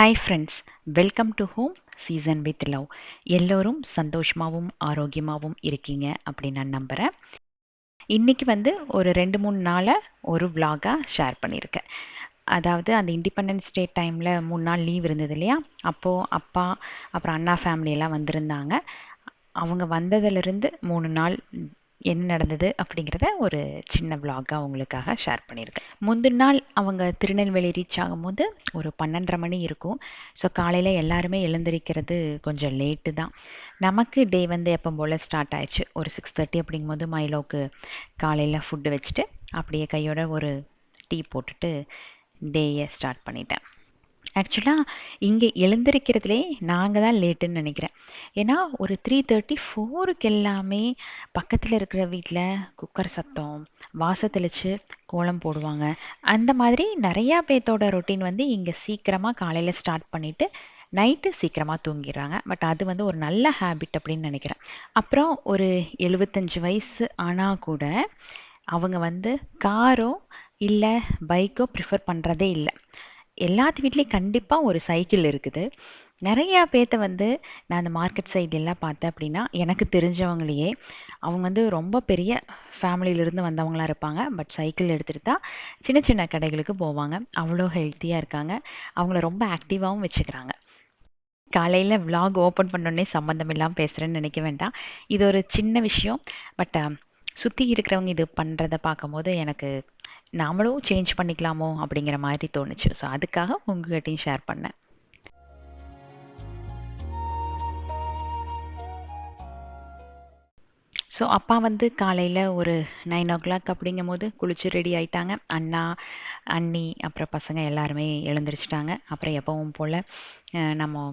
Hi friends, welcome to home season with love. எல்லோரும் சந்தோஷமாகவும் ஆரோக்கியமாகவும் இருக்கீங்க அப்படின்னு நான் நம்புகிறேன். இன்றைக்கி ஒரு 2-3 நாளாக ஒரு vlog-ஆ ஷேர் பண்ணியிருக்கேன். அதாவது அந்த இண்டிபெண்டன்ஸ் டே டைமில் 3 நாள் லீவ் இருந்தது இல்லையா, அப்போது அப்பா அப்புறம் அண்ணா ஃபேமிலியெல்லாம் வந்திருந்தாங்க. அவங்க வந்ததுலேருந்து 3 நாள் என்ன நடந்தது அப்படிங்கிறத ஒரு சின்ன vlog-ஆ உங்களுக்காக ஷேர் பண்ணியிருக்கேன். முந்தின நாள் அவங்க திருநெல்வேலி ரீச் ஆகும்போது ஒரு 12:30 மணி இருக்கும். ஸோ காலையில் எல்லாருமே எழுந்திருக்கிறது கொஞ்சம் லேட்டு தான். நமக்கு டே எப்போ போல் ஸ்டார்ட் ஆயிடுச்சு. ஒரு 6:30 அப்படிங்கும்போது மைலோவுக்கு காலையில் ஃபுட்டு வச்சுட்டு அப்படியே கையோட ஒரு டீ போட்டுட்டு டேயை ஸ்டார்ட் பண்ணிட்டேன். ஆக்சுவலாக இங்கே எழுந்திருக்கிறதுலே நாங்கள் தான் லேட்டுன்னு நினைக்கிறேன். ஏன்னா ஒரு 3:30 4க்கு எல்லாமே பக்கத்தில் இருக்கிற வீட்டில் குக்கர் சத்தம், வாச தெளித்து கோலம் போடுவாங்க. அந்த மாதிரி நிறையா பேர்த்தோட ரொட்டீன் இங்கே சீக்கிரமாக காலையில் ஸ்டார்ட் பண்ணிவிட்டு நைட்டு சீக்கிரமாக தூங்கிடுறாங்க. பட் அது ஒரு நல்ல ஹேபிட் அப்படின்னு நினைக்கிறேன். அப்புறம் ஒரு 75 வயசு ஆனால் கூட அவங்க காரோ இல்லை பைக்கோ ப்ரிஃபர் பண்ணுறதே இல்லை. எல்லாத்து வீட்லேயும் கண்டிப்பாக ஒரு சைக்கிள் இருக்குது. நிறையா பேர்த்த நான் அந்த மார்க்கெட் சைட்லலாம் பார்த்தேன் அப்படின்னா, எனக்கு தெரிஞ்சவங்களையே அவங்க ரொம்ப பெரிய ஃபேமிலியிலேருந்து வந்தவங்களாக இருப்பாங்க. பட் சைக்கிள் எடுத்துகிட்டு தான் சின்ன சின்ன கடைகளுக்கு போவாங்க. அவ்வளோ ஹெல்த்தியாக இருக்காங்க. அவங்கள ரொம்ப ஆக்டிவாகவும் வச்சுக்கிறாங்க. காலையில் vlog ஓப்பன் பண்ணோடனே சம்மந்தம் இல்லாமல் பேசுகிறேன்னு நினைக்க வேண்டாம். இது ஒரு சின்ன விஷயம். பட் சுற்றி இருக்கிறவங்க இது பண்ணுறத பார்க்கும்போது எனக்கு நாமளும் சேஞ்ச் பண்ணிக்கலாமோ அப்படிங்கிற மாதிரி தோணுச்சு. ஸோ அதுக்காக உங்ககிட்டையும் ஷேர் பண்ணேன். ஸோ அப்பா காலையில் ஒரு 9 o'clock அப்படிங்கும் போது குளிச்சு ரெடி ஆயிட்டாங்க. அண்ணா, அண்ணி, அப்புறம் பசங்க எல்லாருமே எழுந்திரிச்சிட்டாங்க. அப்புறம் எப்பவும் போல் நம்ம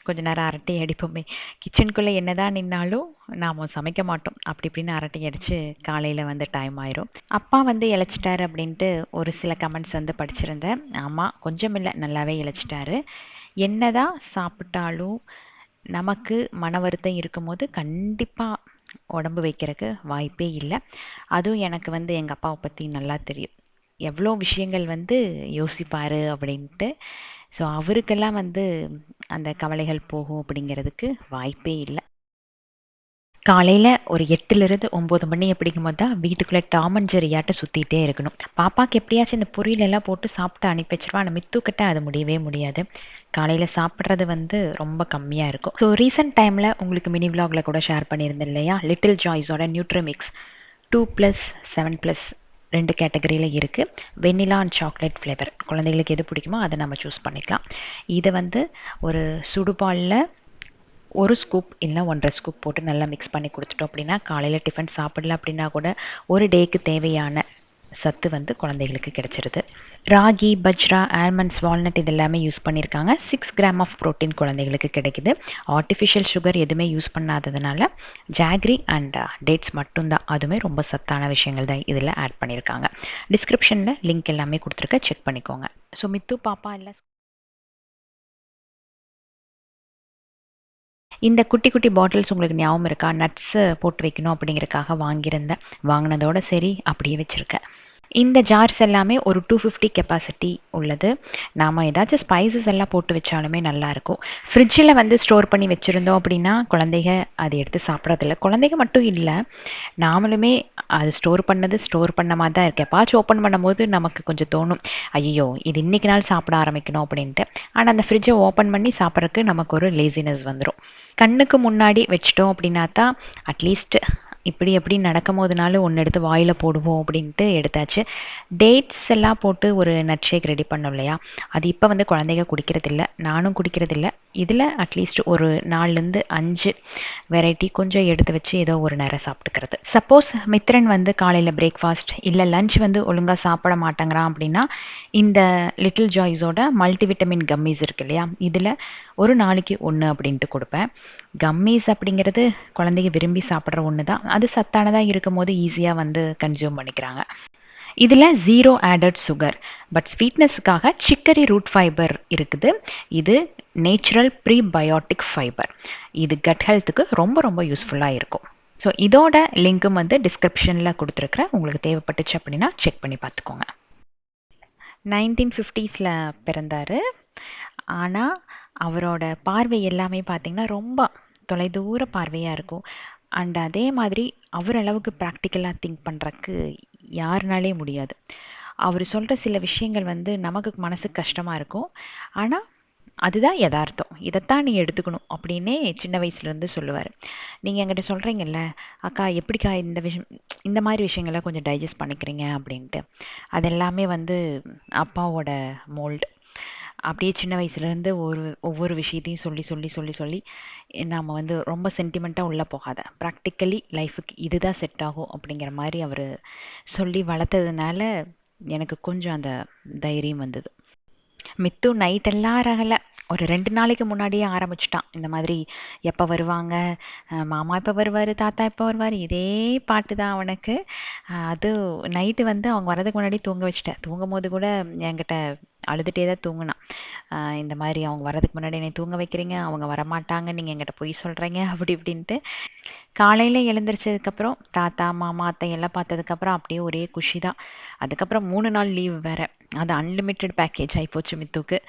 கொஞ்ச நேரம் அரட்டை அடிப்போமே. கிச்சனுக்குள்ளே என்னதான் நின்னாலும் நாம் சமைக்க மாட்டோம். அப்படி இப்படின்னு அரட்டை அடித்து காலையில் டைம் ஆயிரும். அப்பா இளைச்சிட்டாரு அப்படின்ட்டு ஒரு சில கமெண்ட்ஸ் படிச்சிருந்தேன். ஆமாம், கொஞ்சம் இல்லை, நல்லாவே இளைச்சிட்டாரு. என்னதான் சாப்பிட்டாலும் நமக்கு மன வருத்தம் இருக்கும்போது கண்டிப்பாக உடம்பு வைக்கிறதுக்கு வாய்ப்பே இல்லை. அதுவும் எனக்கு எங்கள் அப்பாவை பற்றி நல்லா தெரியும். எவ்வளோ விஷயங்கள் யோசிப்பார் அப்படின்ட்டு. ஸோ அவருக்கெல்லாம் அந்த கவலைகள் போகும் அப்படிங்கிறதுக்கு வாய்ப்பே இல்லை. காலையில் ஒரு 8லிருந்து 9 மணி அப்படிங்கும்போது தான் வீட்டுக்குள்ளே டாம் அண்ட் ஜெர்ரியாட்ட சுற்றிட்டே இருக்கணும். பாப்பாவுக்கு எப்படியாச்சும் இந்த பொரியலெல்லாம் போட்டு சாப்பிட்டு அனுப்பி வச்சிருவா. ஆனால் மித்துக்கிட்ட அது முடியவே முடியாது. காலையில் சாப்பிட்றது ரொம்ப கம்மியாக இருக்கும். ஸோ ரீசெண்ட் டைமில் உங்களுக்கு மினி விலாகில் கூட ஷேர் பண்ணியிருந்தேன் இல்லையா, லிட்டில் ஜாய்ஸோட நியூட்ரிமிக்ஸ் 2+7+ 2 கேட்டகரியில் இருக்குது. வெண்ணிலா அண்ட் சாக்லேட் ஃப்ளேவர். குழந்தைகளுக்கு எது பிடிக்குமோ அதை நம்ம சூஸ் பண்ணிக்கலாம். இதை ஒரு சுடுபாலில் 1 ஸ்கூப் இல்லை 1.5 ஸ்கூப் போட்டு நல்லா மிக்ஸ் பண்ணி கொடுத்துட்டோம் அப்படின்னா காலையில் டிஃபன் சாப்பிடல அப்படின்னா கூட ஒரு டேக்கு தேவையான சத்து குழந்தைகளுக்கு கிடைச்சிருது. ராகி, பஜ்ரா, ஆல்மண்ட்ஸ், வால்நட் இது எல்லாமே யூஸ் பண்ணியிருக்காங்க. 6 கிராம் ஆஃப் ப்ரோட்டீன் குழந்தைகளுக்கு கிடைக்குது. ஆர்டிஃபிஷியல் சுகர் எதுவுமே யூஸ் பண்ணாததுனால ஜாக்ரி அண்ட் டேட்ஸ் மட்டும்தான். அதுவுமே ரொம்ப சத்தான விஷயங்கள் தான் இதில் ஆட் பண்ணியிருக்காங்க. டிஸ்கிரிப்ஷனில் லிங்க் எல்லாமே கொடுத்துருக்க, செக் பண்ணிக்கோங்க. ஸோ மித்து பாப்பா எல்லாம் இந்த குட்டி குட்டி பாட்டில்ஸ் உங்களுக்கு ஞாபகம் இருக்கா? நட்ஸு போட்டு வைக்கணும் அப்படிங்கிறதுக்காக வாங்கியிருந்தேன். வாங்கினதோட சரி அப்படியே வச்சுருக்கேன். இந்த ஜார்ஸ் எல்லாமே ஒரு 250 கெப்பாசிட்டி உள்ளது. நாம் ஏதாச்சும் ஸ்பைசஸ் எல்லாம் போட்டு வச்சாலுமே நல்லாயிருக்கும். ஃப்ரிட்ஜில் ஸ்டோர் பண்ணி வச்சுருந்தோம் அப்படின்னா குழந்தைங்க அதை எடுத்து சாப்பிட்றதில்ல. குழந்தைங்க மட்டும் இல்லை, நாமளுமே அது ஸ்டோர் பண்ண மாதிரி தான் இருக்குது. எப்பாச்சும் ஓப்பன் பண்ணும்போது நமக்கு கொஞ்சம் தோணும், ஐயோ இது இன்றைக்கி நாள் சாப்பிட ஆரம்பிக்கணும் அப்படின்ட்டு. ஆனால் அந்த ஃப்ரிட்ஜை ஓப்பன் பண்ணி சாப்பிட்றதுக்கு நமக்கு ஒரு லேசினஸ் வந்துடும். கண்ணுக்கு முன்னாடி வச்சிட்டோம் அப்படின்னா தான் அட்லீஸ்ட் இப்படி எப்படி நடக்கும் போதுனாலும் ஒன்று எடுத்து வாயில் போடுவோம் அப்படின்ட்டு எடுத்தாச்சு. டேட்ஸ் எல்லாம் போட்டு ஒரு நட் ஷேக் ரெடி பண்ணோம் இல்லையா, அது இப்போ குழந்தைங்க குடிக்கிறதில்ல, நானும் குடிக்கிறதில்ல. இதில் அட்லீஸ்ட் ஒரு 4-5 வெரைட்டி கொஞ்சம் எடுத்து வச்சு ஏதோ ஒரு நேரம் சாப்பிட்டுக்கிறது. சப்போஸ் மித்ரன் காலையில் பிரேக்ஃபாஸ்ட் இல்லை லஞ்ச் ஒழுங்காக சாப்பிட மாட்டேங்கிறான் அப்படின்னா இந்த லிட்டில் ஜாய்ஸோட மல்டிவிட்டமின் கம்மிஸ் இருக்கு இல்லையா, இதில் ஒரு நாளைக்கு 1 அப்படின்ட்டு கொடுப்பேன். கம்மீஸ் அப்படிங்கிறது குழந்தைங்க விரும்பி சாப்பிட்ற ஒன்று தான். அது சத்தானதாக இருக்கும் போது ஈஸியாக கன்சியூம் பண்ணிக்கிறாங்க. இதில் 0 ஆடட் சுகர், பட் ஸ்வீட்னஸுக்காக சிக்கரி ரூட் ஃபைபர் இருக்குது. இது நேச்சுரல் ப்ரீபயோட்டிக் ஃபைபர். இது கட் ஹெல்த்துக்கு ரொம்ப ரொம்ப யூஸ்ஃபுல்லாக இருக்கும். ஸோ இதோட லிங்க்கும் டிஸ்கிரிப்ஷனில் கொடுத்துருக்குறேன். உங்களுக்கு தேவைப்பட்டுச்சு அப்படின்னா செக் பண்ணி பார்த்துக்கோங்க. 1950s பிறந்தார். ஆனால் அவரோட பார்வை எல்லாமே பார்த்திங்கன்னா ரொம்ப தொலைதூர பார்வையாக இருக்கும். அண்ட் அதே மாதிரி அவர் அளவுக்கு ப்ராக்டிக்கலாக திங்க் பண்ணுறக்கு யாருனாலே முடியாது. அவர் சொல்கிற சில விஷயங்கள் வந்து நமக்கு மனசுக்கு கஷ்டமாக இருக்கும். ஆனால் அதுதான் யதார்த்தம், இதைத்தான் நீ எடுத்துக்கணும் அப்படின்னே சின்ன வயசுலேருந்து சொல்லுவார். நீங்கள் என்கிட்ட சொல்கிறீங்கல்ல, அக்கா எப்படிக்கா இந்த விஷயம் இந்த மாதிரி விஷயங்களை கொஞ்சம் டைஜஸ்ட் பண்ணிக்கிறீங்க அப்படின்ட்டு, அதெல்லாமே வந்து அப்பாவோட மோல்டு. அப்படியே சின்ன வயசுலேருந்து ஒவ்வொரு விஷயத்தையும் சொல்லி சொல்லி சொல்லி சொல்லி நாம் வந்து ரொம்ப சென்டிமெண்ட்டாக உள்ளே போகாத, ப்ராக்டிக்கலி லைஃபுக்கு இதுதான் செட் ஆகும் அப்படிங்கிற மாதிரி அவர் சொல்லி வளர்த்ததுனால எனக்கு கொஞ்சம் அந்த தைரியம் வந்தது. மித்து நைட் எல்லாம் ரகலை, ஒரு 2 நாளைக்கு முன்னாடியே ஆரம்பிச்சிட்டான். இந்த மாதிரி எப்போ வருவாங்க, மாமா எப்போ வருவார், தாத்தா எப்போ வருவார், இதே பாட்டு தான் அவனுக்கு. அது நைட்டு வந்து அவங்க வரதுக்கு முன்னாடி தூங்க வச்சுட்டேன். தூங்கும் போது கூட என்கிட்ட அழுதுகிட்டே தான் தூங்கினான். இந்த மாதிரி அவங்க வரதுக்கு முன்னாடி என்னை தூங்க வைக்கிறீங்க, அவங்க வரமாட்டாங்க, நீங்கள் என்கிட்ட பொய் சொல்கிறீங்க அப்படி இப்படின்ட்டு. காலையில் எழுந்திரிச்சதுக்கப்புறம் தாத்தா மாமா அத்தை எல்லாம் பார்த்ததுக்கப்புறம் அப்படியே ஒரே குஷி தான். அதுக்கப்புறம் 3 நாள் லீவ் வேறு, அது அன்லிமிட்டெட் பேக்கேஜ் ஆகிப்போச்சு மித்துக்கு.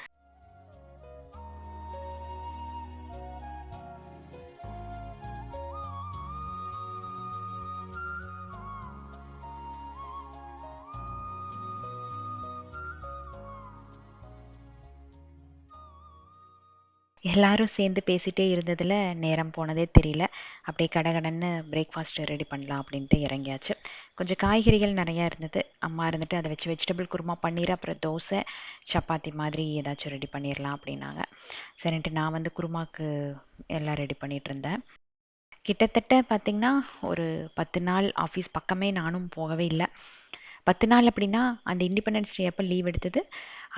எல்லாரும் சேர்ந்து பேசிகிட்டே இருந்ததில் நேரம் போனதே தெரியல. அப்படியே கடகடன்னு பிரேக்ஃபாஸ்ட்டு ரெடி பண்ணலாம் அப்படின்ட்டு இறங்கியாச்சு. கொஞ்சம் காய்கறிகள் நிறையா இருந்தது. அம்மா இருந்துட்டு அதை வச்சு வெஜிடபிள் குருமா பன்னீர், அப்புறம் தோசை சப்பாத்தி மாதிரி ஏதாச்சும் ரெடி பண்ணிடலாம் அப்படின்னாங்க. சரின்ட்டு நான் வந்து குருமாக்கு எல்லாம் ரெடி பண்ணிகிட்டு இருந்தேன். கிட்டத்தட்ட பார்த்திங்கன்னா ஒரு 10 நாள் ஆஃபீஸ் பக்கமே நானும் போகவே இல்லை. 10 நாள் அப்படின்னா அந்த இண்டிபெண்டன்ஸ் டே அப்போ லீவ் எடுத்தது.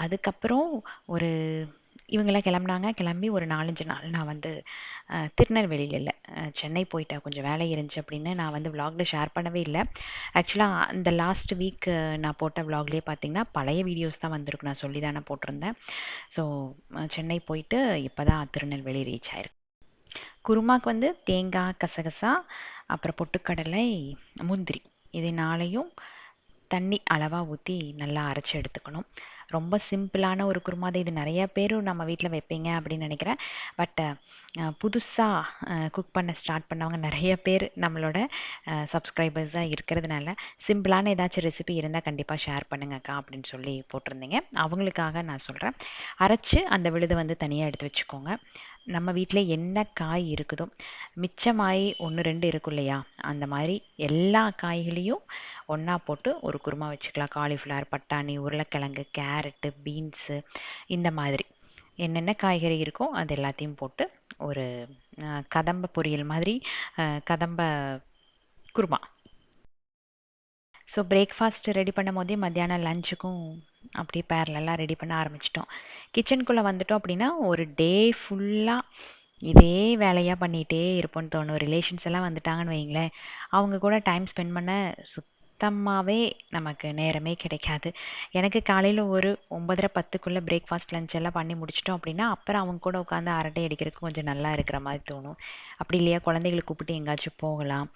அதுக்கப்புறம் ஒரு இவங்கெல்லாம் கிளம்புனாங்க. கிளம்பி ஒரு 4-5 நாள் நான் வந்து திருநெல்வேலியில் இல்லை, சென்னை போயிட்டேன். கொஞ்சம் வேலை இருந்துச்சு அப்படின்னு நான் வந்து விலாகில் ஷேர் பண்ணவே இல்லை. ஆக்சுவலாக அந்த லாஸ்ட் வீக் நான் போட்ட விலாக்லேயே பார்த்தீங்கன்னா பழைய வீடியோஸ் தான் வந்திருக்கு, நான் சொல்லி தானே போட்டிருந்தேன். ஸோ சென்னை போயிட்டு இப்போ தான் திருநெல்வேலி ரீச் ஆயிருக்கு. குருமாக்கு வந்து தேங்காய், கசகசா, அப்புறம் பொட்டுக்கடலை, முந்திரி, இது 4யும் தண்ணி அளவாக ஊற்றி நல்லா அரைச்சி எடுத்துக்கணும். ரொம்ப சிம்பிளான ஒரு குருமா தான் இது. நிறைய பேர் நம்ம வீட்டில் வைப்பீங்க அப்படின்னு நினைக்கிறேன். பட் புதுசாக குக் பண்ண ஸ்டார்ட் பண்ணவங்க நிறைய பேர் நம்மளோட சப்ஸ்கிரைபர்ஸாக இருக்கிறதுனால சிம்பிளான ஏதாச்சும் ரெசிபி இருந்தால் கண்டிப்பாக ஷேர் பண்ணுங்கக்கா அப்படின்னு சொல்லி போட்டிருந்தீங்க. அவங்களுக்காக நான் சொல்கிறேன். அரைச்சி அந்த விழுதை வந்து தனியாக எடுத்து வச்சுக்கோங்க. நம்ம வீட்டில் என்ன காய் இருக்குதோ, மிச்சமாயி 1-2 இருக்கும் இல்லையா, அந்த மாதிரி எல்லா காய்களையும் ஒன்றா போட்டு ஒரு குருமா வச்சுக்கலாம். காலிஃப்ளவர், பட்டாணி, உருளைக்கிழங்கு, கேரட்டு, பீன்ஸு, இந்த மாதிரி என்னென்ன காய்கறி இருக்கோ அது எல்லாத்தையும் போட்டு ஒரு கதம்ப பொரியல் மாதிரி, கதம்ப குருமா. ஸோ பிரேக்ஃபாஸ்ட் ரெடி பண்ணும் போதே மத்தியானம் லஞ்சுக்கும் அப்படியே பேரலெல்லாம் ரெடி பண்ண ஆரம்பிச்சிட்டோம். கிச்சனுக்குள்ளே வந்துட்டோம் அப்படின்னா ஒரு டே ஃபுல்லாக இதே வேலையாக பண்ணிகிட்டே இருப்போம்னு தோணும். ரிலேஷன்ஸ் எல்லாம் வந்துட்டாங்கன்னு வைங்களேன், அவங்க கூட டைம் ஸ்பெண்ட் பண்ண சுத்தமாகவே நமக்கு நேரமே கிடைக்காது. எனக்கு காலையில் ஒரு 9:30-10க்குள்ளே பிரேக்ஃபாஸ்ட் லஞ்ச் எல்லாம் பண்ணி முடிச்சிட்டோம் அப்படின்னா அப்புறம் அவங்க கூட உட்காந்து அரட்டை அடிக்கிறதுக்கு கொஞ்சம் நல்லா இருக்கிற மாதிரி தோணும். அப்படி இல்லையா குழந்தைகளை கூப்பிட்டு எங்கேயாச்சும் போகலாம்.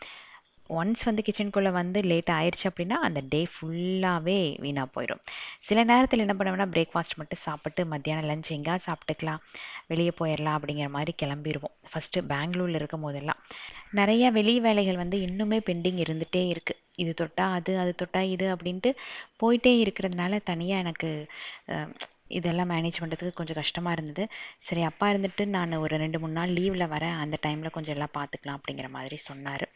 ஒன்ஸ் வந்து கிச்சனுக்குள்ளே வந்து லேட் ஆயிடுச்சு அப்படின்னா அந்த டே ஃபுல்லாகவே வீணாக போயிடும். சில நேரத்தில் என்ன பண்ணுவேன்னா பிரேக்ஃபாஸ்ட் மட்டும் சாப்பிட்டு மத்தியானம் லஞ்ச் எங்கேயா சாப்பிட்டுக்கலாம், வெளியே போயிடலாம் அப்படிங்கிற மாதிரி கிளம்பிடுவோம். ஃபஸ்ட்டு பெங்களூரில் இருக்கும் போதெல்லாம் நிறைய வெளி வேலைகள் வந்து இன்னுமே பெண்டிங் இருந்துகிட்டே இருக்குது. இது தொட்டால் அது, அது தொட்டால் இது அப்படின்ட்டு போயிட்டே இருக்கிறதுனால தனியாக எனக்கு இதெல்லாம் மேனேஜ் பண்ணுறதுக்கு கொஞ்சம் கஷ்டமாக இருந்தது. சரி அப்பா இருந்துட்டு நான் ஒரு 2-3 நாள் லீவில் வரேன், அந்த டைமில் கொஞ்சம் எல்லாம் பார்த்துக்கலாம் அப்படிங்கிற மாதிரி சொன்னார்.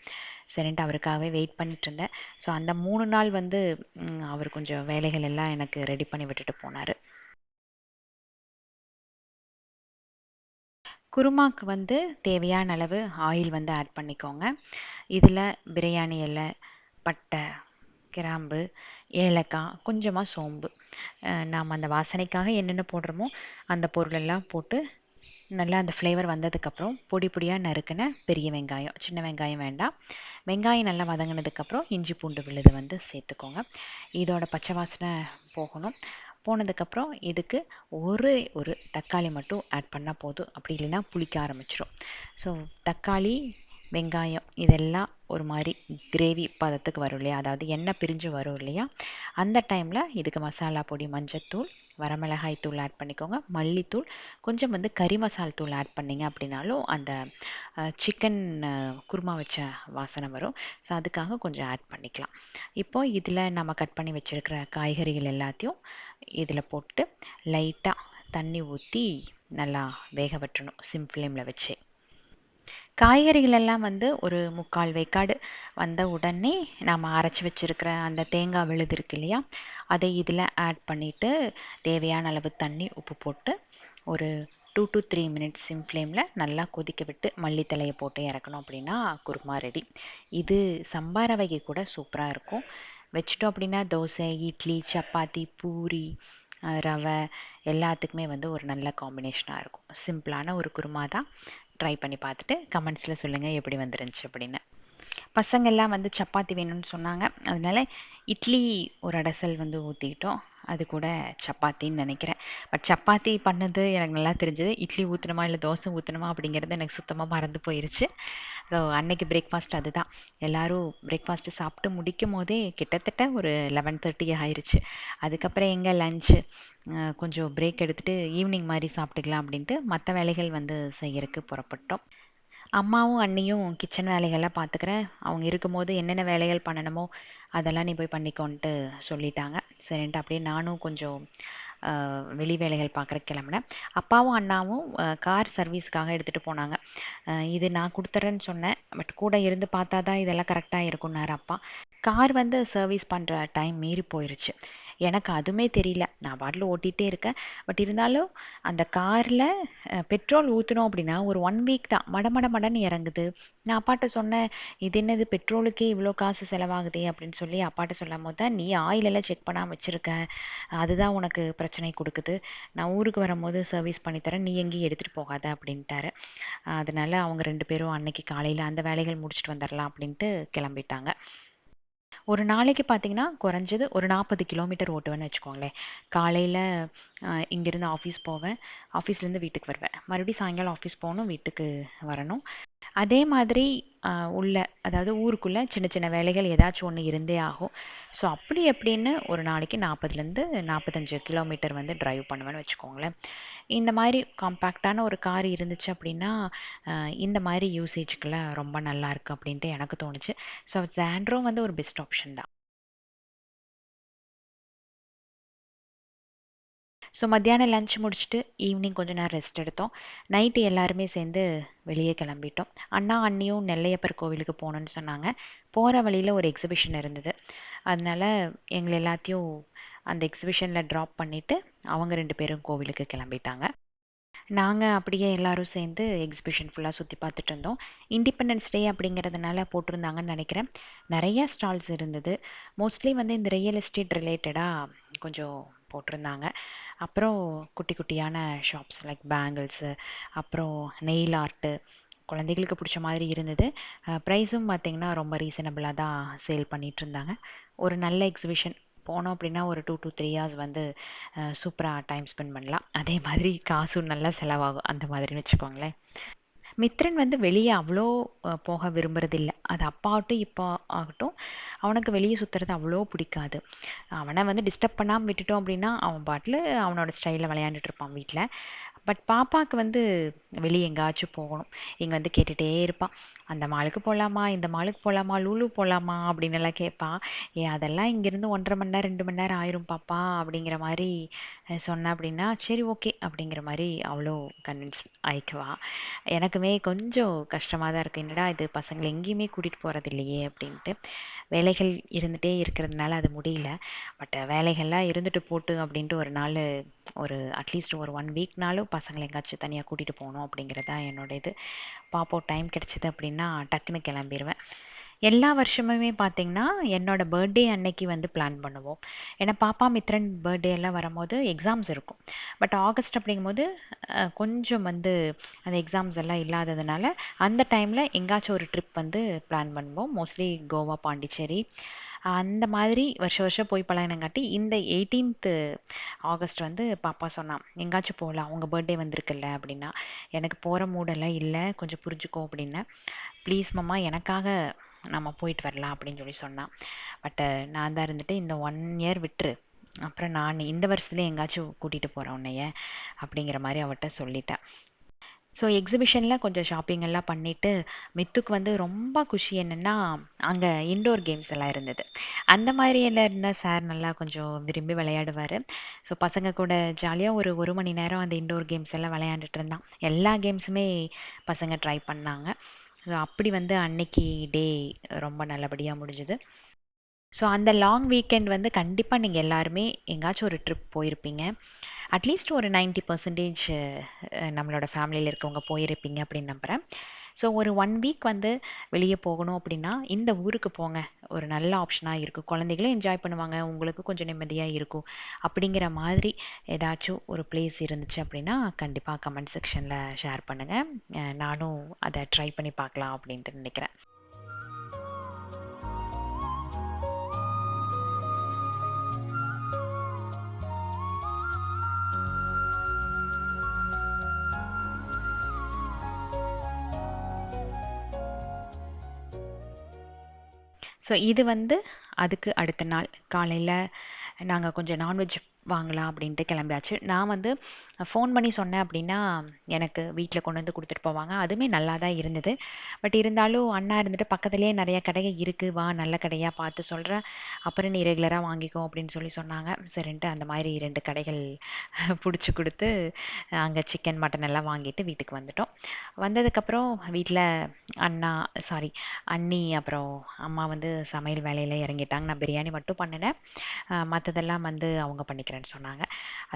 சரின்ட்டு அவருக்காகவே வெயிட் பண்ணிட்டு இருந்தேன். ஸோ அந்த 3 நாள் வந்து அவர் கொஞ்சம் வேலைகள் எல்லாம் எனக்கு ரெடி பண்ணி விட்டுட்டு போனார். குருமாக்கு வந்து தேவையான அளவு ஆயில் வந்து ஆட் பண்ணிக்கோங்க. இதில் பிரியாணி இலை, பட்டை, கிராம்பு, ஏலக்காய், கொஞ்சமாக சோம்பு, நாம் அந்த வாசனைக்காக என்னென்ன போடுறோமோ அந்த பொருளெல்லாம் போட்டு நல்லா அந்த ஃப்ளேவர் வந்ததுக்கப்புறம் பொடி பொடியாக நறுக்கின பெரிய வெங்காயம், சின்ன வெங்காயம் வேண்டாம், வெங்காயம் நல்லா வதங்கினதுக்கப்புறம் இஞ்சி பூண்டு விழுது வந்து சேர்த்துக்கோங்க. இதோட பச்சை வாசனை போகணும். போனதுக்கப்புறம் இதுக்கு ஒரு தக்காளி மட்டும் ஆட் பண்ணால் போதும், அப்படி இல்லைன்னா புளிக்க ஆரம்பிச்சிடும். ஸோ தக்காளி, வெங்காயம் இதெல்லாம் ஒரு மாதிரி கிரேவி பதத்துக்கு வரும் இல்லையா, அதாவது எண்ணெய் பிரிஞ்சு வரும் இல்லையா, அந்த டைமில் இதுக்கு மசாலா பொடி, மஞ்சத்தூள், வரமிளகாய் தூள் ஆட் பண்ணிக்கோங்க, மல்லித்தூள், கொஞ்சம் வந்து கறி மசால் தூள் ஆட் பண்ணிங்க அப்படின்னாலும் அந்த சிக்கன் குருமா வச்ச வாசனை வரும். ஸோ அதுக்காக கொஞ்சம் ஆட் பண்ணிக்கலாம். இப்போ இதில் நம்ம கட் பண்ணி வச்சுருக்கிற காய்கறிகள் எல்லாத்தையும் இதில் போட்டு லைட்டாக தண்ணி ஊற்றி நல்லா வேக விட்டுறணும் சிம் ஃப்ளேமில் வச்சு. காய்கறிகள் எல்லாம் வந்து ஒரு 3/4 வேக்காடு வந்த உடனே நாம் அரைச்சி வச்சுருக்கிற அந்த தேங்காய் விழுது இருக்கு இல்லையா, அதை இதில் ஆட் பண்ணிவிட்டு தேவையான அளவு தண்ணி, உப்பு போட்டு ஒரு 2 to 3 மினிட்ஸ் சிம் ஃப்ளேமில் நல்லா கொதிக்க விட்டு மல்லித்தலையை போட்டு இறக்கணும் அப்படின்னா குருமா ரெடி. இது சம்பா ரவைக்கு கூட சூப்பராக இருக்கும். வச்சிட்டோம் அப்படின்னா தோசை, இட்லி, சப்பாத்தி, பூரி, ரவை எல்லாத்துக்குமே வந்து ஒரு நல்ல காம்பினேஷனாக இருக்கும். சிம்பிளான ஒரு குருமா தான். ட்ரை பண்ணி பார்த்துட்டு கமெண்ட்ஸில் சொல்லுங்கள் எப்படி வந்துருந்துச்சு அப்படின்னு. பசங்கள்லாம் வந்து சப்பாத்தி வேணும்னு சொன்னாங்க, அதனால இட்லி ஒரு அடசல் வந்து ஊற்றிக்கிட்டோம். அது கூட சப்பாத்தின்னு நினைக்கிறேன். பட் சப்பாத்தி பண்ணது எனக்கு நல்லா தெரிஞ்சது, இட்லி ஊற்றணுமா இல்லை தோசை ஊற்றணுமா அப்படிங்கிறது எனக்கு சுத்தமாக மறந்து போயிருச்சு. ஸோ அன்னைக்கு பிரேக்ஃபாஸ்ட் அதுதான். எல்லோரும் பிரேக்ஃபாஸ்ட்டு சாப்பிட்டு முடிக்கும் போதே கிட்டத்தட்ட ஒரு 11:30 ஆயிடுச்சு. அதுக்கப்புறம் எங்கே லஞ்சு கொஞ்சம் பிரேக் எடுத்துகிட்டு ஈவினிங் மாதிரி சாப்பிட்டுக்கலாம் அப்படின்ட்டு மற்ற வேலைகள் வந்து செய்யறதுக்கு புறப்பட்டோம். அம்மாவும் அண்ணியும் கிச்சன் வேலைகள்லாம் பார்த்துக்கிறேன், அவங்க இருக்கும்போது என்னென்ன வேலைகள் பண்ணணுமோ அதெல்லாம் நீ போய் பண்ணிக்கோன்ட்டு சொல்லிட்டாங்க. சரின்ட்டு அப்படியே நானும் கொஞ்சம் வெளி வேலைகள் பார்க்குறக்கு கிளம்புனேன். அப்பாவும் அண்ணாவும் கார் சர்வீஸ்க்காக எடுத்துகிட்டு போனாங்க. இது நான் கொடுத்துட்றேன்னு சொன்னேன், பட் கூட இருந்து பார்த்தா தான் இதெல்லாம் கரெக்டாக இருக்கும்னாரு அப்பா. கார் வந்து சர்வீஸ் பண்ணுற டைம் மீறி போயிருச்சு. எனக்கு அதுவுமே தெரியல, நான் பாட்டில் ஓட்டிகிட்டே இருக்கேன். பட் இருந்தாலும் அந்த காரில் பெட்ரோல் ஊற்றினோம் அப்படின்னா ஒரு 1 வீக் தான் மடன்னு இறங்குது. நான் அப்பாட்ட சொன்னேன், இது என்னது பெட்ரோலுக்கே இவ்வளோ காசு செலவாகுதே அப்படின்னு சொல்லி அப்பாட்ட சொல்லும் போது தான், நீ ஆயிலெல்லாம் செக் பண்ணாமல் வச்சுருக்க, அதுதான் உனக்கு பிரச்சனை கொடுக்குது, நான் ஊருக்கு வரும்போது சர்வீஸ் பண்ணித்தரேன், நீ எங்கேயும் எடுத்துகிட்டு போகாத அப்படின்ட்டாரு. அதனால அவங்க 2 பேரும் அன்னைக்கு காலையில் அந்த வேலைகள் முடிச்சுட்டு வந்துடலாம் அப்படின்ட்டு கிளம்பிட்டாங்க. ஒரு நாளைக்கு பார்த்தீங்கன்னா குறைஞ்சது ஒரு 40 கிலோமீட்டர் ஓட்டுவேன்னு வச்சுக்கோங்களேன். காலையில் இங்கேருந்து ஆஃபீஸ் போவேன், ஆஃபீஸ்லேருந்து வீட்டுக்கு வருவேன், மறுபடியும் சாயங்காலம் ஆஃபீஸ் போகணும், வீட்டுக்கு வரணும். அதே மாதிரி உள்ள அதாவது ஊருக்குள்ளே சின்ன சின்ன வேலைகள் ஏதாச்சும் ஒன்று இருந்தே ஆகும். ஸோ அப்படி எப்படின்னு ஒரு நாளைக்கு 40லேருந்து 45 கிலோமீட்டர் வந்து டிரைவ் பண்ணுவேன்னு வச்சுக்கோங்களேன். இந்த மாதிரி காம்பேக்டான ஒரு கார் இருந்துச்சு அப்படின்னா இந்த மாதிரி யூசேஜுக்கெல்லாம் ரொம்ப நல்லா இருக்குது அப்படின்ட்டு எனக்கு தோணுச்சு. ஸோ சாண்ட்ரோ வந்து ஒரு பெஸ்ட் ஆப்ஷன் தான். ஸோ மத்தியானம் லஞ்ச் முடிச்சுட்டு ஈவினிங் கொஞ்சம் நேரம் ரெஸ்ட் எடுத்தோம். நைட்டு எல்லாருமே சேர்ந்து வெளியே கிளம்பிட்டோம். அண்ணா அண்ணியும் நெல்லையப்பர் கோவிலுக்கு போகணுன்னு சொன்னாங்க. போகிற வழியில் ஒரு எக்ஸிபிஷன் இருந்தது, அதனால் எங்களை எல்லாத்தையும் அந்த எக்ஸிபிஷனில் ட்ராப் பண்ணிவிட்டு அவங்க 2 பேரும் கோவிலுக்கு கிளம்பிட்டாங்க. நாங்கள் அப்படியே எல்லாரும் சேர்ந்து எக்ஸிபிஷன் ஃபுல்லாக சுற்றி பார்த்துட்டு இருந்தோம். இண்டிபெண்டன்ஸ் டே அப்படிங்கிறதுனால போட்டிருந்தாங்கன்னு நினைக்கிறேன். நிறைய ஸ்டால்ஸ் இருந்தது. மோஸ்ட்லி வந்து இந்த ரியல் எஸ்டேட் ரிலேட்டடாக கொஞ்சம் போட்டிருந்தாங்க. அப்புறம் குட்டி குட்டியான ஷாப்ஸ் லைக் பேங்கிள்ஸு, அப்புறம் நெயில் ஆர்ட்டு, குழந்தைகளுக்கு பிடிச்ச மாதிரி இருந்தது. ப்ரைஸும் பார்த்திங்கன்னா ரொம்ப ரீசனபிளாக தான் சேல் பண்ணிகிட்டு இருந்தாங்க. ஒரு நல்ல எக்ஸிபிஷன். போனோம் அப்படின்னா ஒரு 2 to 3 ஹவர்ஸ் வந்து சூப்பராக டைம் ஸ்பெண்ட் பண்ணலாம். அதே மாதிரி காசும் நல்லா செலவாகும், அந்த மாதிரின்னு வச்சுக்கோங்களேன். மித்ரன் வந்து வெளியே அவ்வளோ போக விரும்புறதில்ல. அது அப்பாகட்டும் இப்போ ஆகட்டும், அவனுக்கு வெளியே சுற்றுறது அவ்வளோ பிடிக்காது. அவனை வந்து டிஸ்டர்ப் பண்ணாமல் விட்டுட்டோம் அப்படின்னா அவன் பாட்டில் அவனோட ஸ்டைலில் விளையாண்டுட்டு இருப்பான் வீட்டில். பட் பாப்பாவுக்கு வந்து வெளியே எங்கேயாச்சும் போகணும். இங்கே வந்து கேட்டுகிட்டே இருப்பான், அந்த மாலுக்கு போகலாமா, இந்த மாலுக்கு போகலாமா, லூலு போகலாமா அப்படின்னு எல்லாம் கேட்பான். அதெல்லாம் இங்கேருந்து 1.5 மணி நேரம் 2 மணி நேரம் ஆயிரும் பாப்பா அப்படிங்கிற மாதிரி சொன்னேன். அப்படின்னா சரி ஓகே அப்படிங்கிற மாதிரி அவ்வளோ கன்வின்ஸ் ஆயிக்குவா. எனக்குமே கொஞ்சம் கஷ்டமாக தான் இருக்குது, என்னடா இது பசங்களை எங்கேயுமே கூட்டிகிட்டு போகிறது இல்லையே அப்படின்ட்டு. வேலைகள் இருந்துகிட்டே இருக்கிறதுனால அது முடியல. பட் வேலைகள்லாம் இருந்துட்டு போட்டு அப்படின்ட்டு ஒரு நாள் ஒரு அட்லீஸ்ட் ஒரு 1 வீக்னாலும் பசங்களை எங்கேயாச்சும் தனியாக கூட்டிகிட்டு போகணும் அப்படிங்கிறது தான் என்னோட இது. பார்ப்போம், டைம் கிடச்சிது அப்படின்னா டக்குன்னு கிளம்பிடுவேன். எல்லா வருஷமுமே பார்த்திங்கன்னா என்னோட பர்த்டே அன்னைக்கு வந்து பிளான் பண்ணுவோம். ஏன்னா பாப்பா மித்ரன் பர்த்டே எல்லாம் வரும்போது எக்ஸாம்ஸ் இருக்கும். பட் ஆகஸ்ட் அப்படிங்கும்போது கொஞ்சம் வந்து அந்த எக்ஸாம்ஸ் எல்லாம் இல்லாததுனால அந்த டைமில் எங்கேயாச்சும் ஒரு ட்ரிப் வந்து பிளான் பண்ணுவோம். மோஸ்ட்லி கோவா, பாண்டிச்சேரி, அந்த மாதிரி வருஷம் வருஷம் போய் பழகினங்காட்டி இந்த 18th ஆகஸ்ட் வந்து பாப்பா சொன்னான், எங்காச்சும் போகலாம், உங்கள் பர்த்டே வந்திருக்குல்ல அப்படின்னா. எனக்கு போகிற மூடெல்லாம் இல்லை, கொஞ்சம் புரிஞ்சுக்கோ அப்படின்னேன். ப்ளீஸ் மாமா, எனக்காக நம்ம போயிட்டு வரலாம் அப்படின்னு சொல்லி சொன்னான். பட் நான் தான் இருந்துட்டு, இந்த 1 இயர் விட்டுரு, அப்புறம் நான் இந்த வருஷத்துலேயே எங்காச்சும் கூட்டிகிட்டு போகிறேன் உன்னைய அப்படிங்கிற மாதிரி அவட்ட சொல்லிட்டேன். ஸோ எக்ஸிபிஷனில் கொஞ்சம் ஷாப்பிங் எல்லாம் பண்ணிவிட்டு மித்துக்கு வந்து ரொம்ப குஷி என்னென்னா, அங்கே இன்டோர் கேம்ஸ் எல்லாம் இருந்தது. அந்த மாதிரி எல்லாம் இருந்தால் சார் நல்லா கொஞ்சம் விரும்பி விளையாடுவார். ஸோ பசங்க கூட ஜாலியாக ஒரு 1 மணி நேரம் அந்த இன்டோர் கேம்ஸ் எல்லாம் விளையாண்டுட்டு இருந்தான். எல்லா கேம்ஸுமே பசங்க ட்ரை பண்ணாங்க. ஸோ அப்படி வந்து அன்னைக்கு டே ரொம்ப நல்லபடியாக முடிஞ்சுது. ஸோ அந்த லாங் வீக்கெண்ட் வந்து கண்டிப்பாக நீங்கள் எல்லாருமே எங்கேயாச்சும் ஒரு ட்ரிப் போயிருப்பீங்க. அட்லீஸ்ட் ஒரு 90% நம்மளோட ஃபேமிலியில் இருக்கவங்க போயிருப்பீங்க அப்படின்னு நம்புகிறேன். ஸோ ஒரு 1 வீக் வந்து வெளியே போகணும் அப்படின்னா இந்த ஊருக்கு போங்க, ஒரு நல்ல ஆப்ஷனாக இருக்கும். குழந்தைகளும் என்ஜாய் பண்ணுவாங்க, உங்களுக்கு கொஞ்சம் நிம்மதியாக இருக்கும். அப்படிங்கிற மாதிரி ஏதாச்சும் ஒரு பிளேஸ் இருந்துச்சு அப்படின்னா கண்டிப்பாக கமெண்ட் செக்ஷனில் ஷேர் பண்ணுங்கள். நானும் அதை ட்ரை பண்ணி பார்க்கலாம் அப்படின்ட்டு நினைக்கிறேன். ஸோ இது வந்து அதுக்கு அடுத்த நாள் காலையில் நாங்கள் கொஞ்சம் நான்வெஜ் வாங்கலாம் அப்படின்ட்டு கிளம்பியாச்சு. நான் வந்து ஃபோன் பண்ணி சொன்னேன் அப்படின்னா எனக்கு வீட்டில் கொண்டு வந்து கொடுத்துட்டு போவாங்க. அதுவுமே நல்லா தான் இருந்தது. பட் இருந்தாலும் அண்ணா இருந்துட்டு பக்கத்துலேயே நிறைய கடைகள் இருக்குது, வா நல்ல கடையாக பார்த்து சொல்கிறேன், அப்புறம் நீ ரெகுலராக வாங்கிக்கோ அப்படின்னு சொல்லி சொன்னாங்க. சரின்ட்டு அந்த மாதிரி 2 கடைகள் பிடிச்சி கொடுத்து அங்கே சிக்கன் மட்டன் எல்லாம் வாங்கிட்டு வீட்டுக்கு வந்துட்டோம். வந்ததுக்கப்புறம் வீட்டில் அண்ணி அப்புறம் அம்மா வந்து சமையல் வேலையில் இறங்கிட்டாங்க. நான் பிரியாணி மட்டும் பண்ணினேன், மற்றதெல்லாம் வந்து அவங்க பண்ணிக்கிறேன்னு சொன்னாங்க.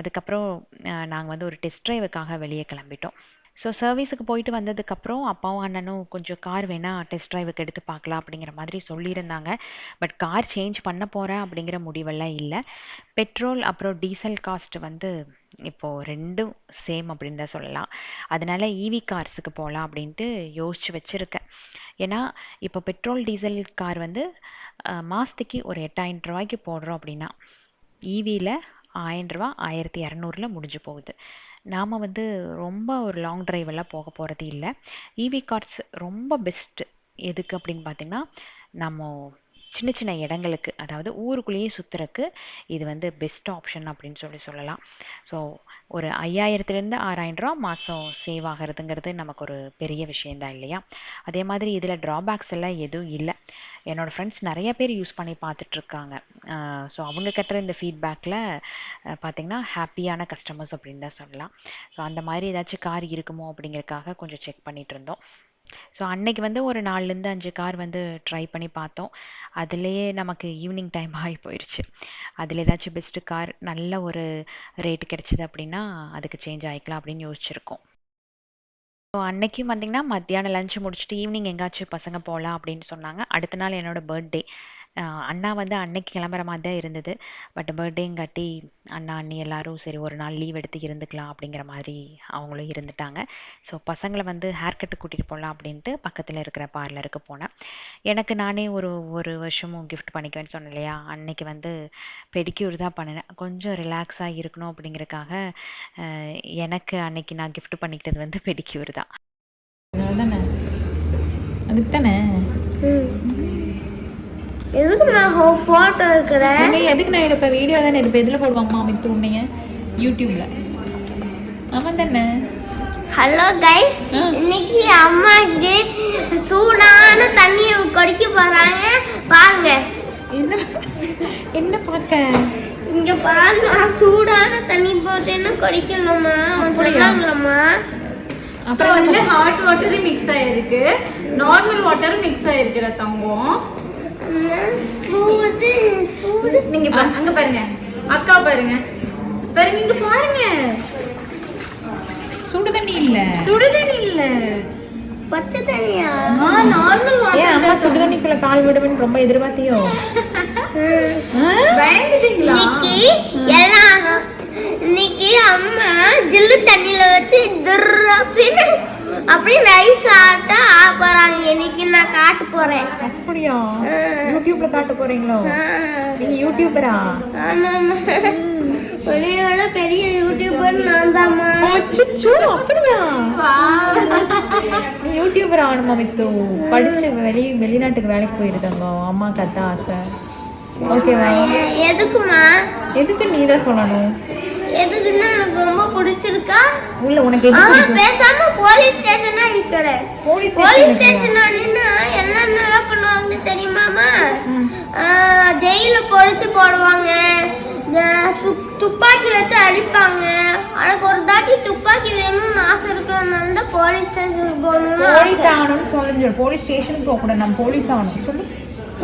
அதுக்கப்புறம் நாங்கள் வந்து ஒரு டெஸ்ட் ட்ரைவுக்காக வெளியே கிளம்பிட்டோம். ஸோ சர்வீஸுக்கு போயிட்டு வந்ததுக்கப்புறம் அப்பாவும் அண்ணனும் கொஞ்சம் கார் வேணால் டெஸ்ட் ட்ரைவுக்கு எடுத்து பார்க்கலாம் அப்படிங்கிற மாதிரி சொல்லியிருந்தாங்க. பட் கார் சேஞ்ச் பண்ண போகிறேன் அப்படிங்கிற முடிவெல்லாம் இல்லை. பெட்ரோல் அப்புறம் டீசல் காஸ்ட் வந்து இப்போது 2ம் சேம் அப்படின்னு தான் சொல்லலாம். அதனால் ஈவி கார்ஸுக்கு போகலாம் அப்படின்ட்டு யோசித்து வச்சுருக்கேன். ஏன்னா இப்போ பெட்ரோல் டீசல் கார் வந்து மாதத்துக்கு ஒரு 8,000 ரூபாய்க்கு போடுறோம் அப்படின்னா ஈவியில் 1000 ரூபா 1200 முடிஞ்சு போகுது. நாம் வந்து ரொம்ப ஒரு லாங் டிரைவ் எல்லாம் போக போகிறது இல்லை. ஈவி கார்ஸ் ரொம்ப பெஸ்ட்டு எதுக்கு அப்படின்னு பார்த்திங்கன்னா, நம்ம சின்ன சின்ன இடங்களுக்கு, அதாவது ஊருக்குள்ளேயே சுற்றுறக்கு இது வந்து பெஸ்ட் ஆப்ஷன் அப்படின்னு சொல்லலாம். ஸோ ஒரு 5000லேருந்து 6000 ரூபா மாதம் சேவ் ஆகிறதுங்கிறது நமக்கு ஒரு பெரிய விஷயந்தான் இல்லையா? அதே மாதிரி இதில் ட்ராபேக்ஸ் எல்லாம் எதுவும் இல்லை. என்னோடய ஃப்ரெண்ட்ஸ் நிறைய பேர் யூஸ் பண்ணி பார்த்துட்ருக்காங்க. ஸோ அவங்க கட்டுற இந்த ஃபீட்பேக்கில் பார்த்திங்கன்னா ஹாப்பியான கஸ்டமர்ஸ் அப்படின்னு தான் சொல்லலாம். ஸோ அந்த மாதிரி ஏதாச்சும் கார் இருக்குமோ அப்படிங்கிறதுக்காக கொஞ்சம் செக் பண்ணிகிட்டு இருந்தோம். ஸோ அன்னைக்கு வந்து ஒரு 4லேருந்து 5 கார் வந்து ட்ரை பண்ணி பார்த்தோம். அதுலேயே நமக்கு ஈவினிங் டைம் ஆகி போயிடுச்சு. அதில் ஏதாச்சும் பெஸ்ட்டு கார் நல்ல ஒரு ரேட்டு கிடச்சிது அப்படின்னா அதுக்கு சேஞ்ச் ஆகிக்கலாம் அப்படின்னு யோசிச்சுருக்கோம். ஸோ அன்னைக்கும் பார்த்திங்கன்னா மத்தியானம் லஞ்ச் முடிச்சுட்டு ஈவினிங் எங்கேயாச்சும் பசங்க போகலாம் அப்படின்னு சொன்னாங்க. அடுத்த நாள் என்னோடய பர்த்டே. அண்ணா வந்து அன்னைக்கு கிளம்புற மாதிரி தான் இருந்தது. பட் பர்த்டேங்காட்டி அண்ணா அண்ணி எல்லாரும் சரி ஒரு நாள் லீவ் எடுத்து இருந்துக்கலாம் அப்படிங்கிற மாதிரி அவங்களும் இருந்துட்டாங்க. ஸோ பசங்களை வந்து ஹேர் கட்டு கூட்டிகிட்டு போகலாம் அப்படின்ட்டு பக்கத்தில் இருக்கிற பார்லருக்கு போனேன். எனக்கு நானே ஒரு வருஷமும் கிஃப்ட் பண்ணிக்குவேன்னு சொன்னேன் இல்லையா, அன்னைக்கு வந்து பெடிக்யூர் தான் பண்ணினேன். கொஞ்சம் ரிலாக்ஸாக இருக்கணும் அப்படிங்கிறதுக்காக எனக்கு அன்னைக்கு நான் கிஃப்ட் பண்ணிக்கிட்டது வந்து பெடிக்யூர் தான். அதுக்கு தானே எதுக்கு நான் ஃபோட்டோ எடுக்கிறேன்? எதுக்கு நான் எடுப்பேன்? வீடியோ தானே எடுப்பேன். எதில் போடுவாங்க மித்து உன்னைய? யூடியூப்ல. ஆமாம் தானே. ஹலோ கைஸ், இன்னைக்கு அம்மாக்கு சூடான தண்ணியை குடிக்க போறாங்க. பாருங்க. என்ன பார்க்க? இங்க பாருங்க, சூடான தண்ணி போட்டு குடிக்கணுமா சொன்னாங்களம்மா. அப்புறம் வந்து ஹாட் வாட்டரும் மிக்ஸ் ஆயிருக்கு, நார்மல் வாட்டரும் மிக்ஸ் ஆயிருக்குல தங்கம். நீங்க அங்க பாருங்க, அக்கா பாருங்க, இங்க பாருங்க. சுடுதண்ணி இல்ல, பச்சை தண்ணியா? Normal water. அம்மா சுடுதண்ணிக்குள்ள கால் விடுவேன்னு ரொம்ப எதிர்பார்த்தியோ? பயந்துட்டீங்களா? இன்னைக்கு அம்மா ஜில்லு தண்ணியில வச்சு அப்படின்னு அப்படி நைஸ் ஆட்டா போறாங்க. இன்னைக்கு நான் காட்ட போறேன். அப்படியா? யூடியூப்ல காட்ட போறீங்களோ? நீங்க யூடியூபரா? ஆமாமா, ஒரேயோட பெரிய யூடியூபர் நான் தான்மா. அச்சச்சோ, அப்படியா? யூடியூபர் ஆகணுமா மித்து? படிச்சு வெளிநாட்டுக்கு வேலைக்கு போயிருந்தாங்க அம்மாக்கு அதான் ஆசை. ஓகேவா? எதுக்குமா? எதுக்கு நீ தான் சொல்லணும். எதுக்குன்னா எனக்கு ரொம்ப பிடிச்சிருக்கா. உள்ள உனக்கு எது பிடிக்கும்? பேசாம போலீஸ் ஸ்டேஷனா நிக்கிறேன். போலீஸ் ஸ்டேஷனா நின்னா என்னென்ன பண்ணுவாங்க தெரியுமாமா? ஜெயில பொறிச்சு போடுவாங்க, துப்பாக்கி வச்சு அடிப்பாங்க. எனக்கு ஒரு தாட்டி துப்பாக்கி வேணும்னு ஆசை இருக்கிறதுனால தான் போலீஸ் ஸ்டேஷனுக்கு போகணும். போலீஸ் ஆகணும்னு சொல்லுங்க. போலீஸ் ஸ்டேஷனுக்கு போக கூட நம்ம போலீஸ் ஆகணும். சொல்லு.